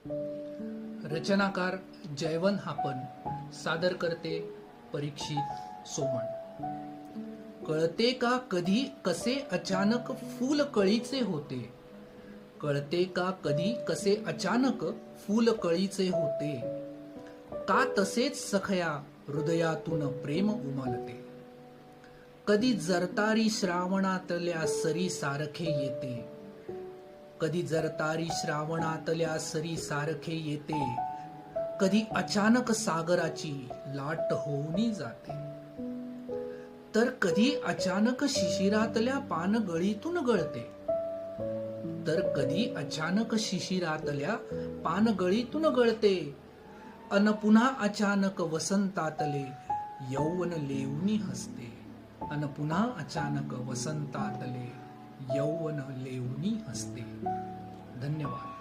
रचनाकार जयवंत हापन, सादर करते परीक्षित सोमण। कळते का कधी कसे अचानक फूल कळीचे होते, कळते का कधी कसे अचानक फूल कळीचे होते, का तसेच सखया हृदयातून प्रेम उमलते, कधी जरतारी श्रावणातल्या सरी सारखे येते, कधी जरतारी श्रावणातल्या सरी सारखे येते, कधी अचानक सागराची लाट होऊनी जाते, तर कधी अचानक शिशिरातल्या पानगळीतून गळते, तर कधी अचानक शिशिरातल्या पानगळीतून गळते, अन पुन्हा अचानक वसंतातले यौवन लेवनी हसते, अन पुन्हा अचानक वसंतातले यौवन लेवनी हसते। धन्यवाद।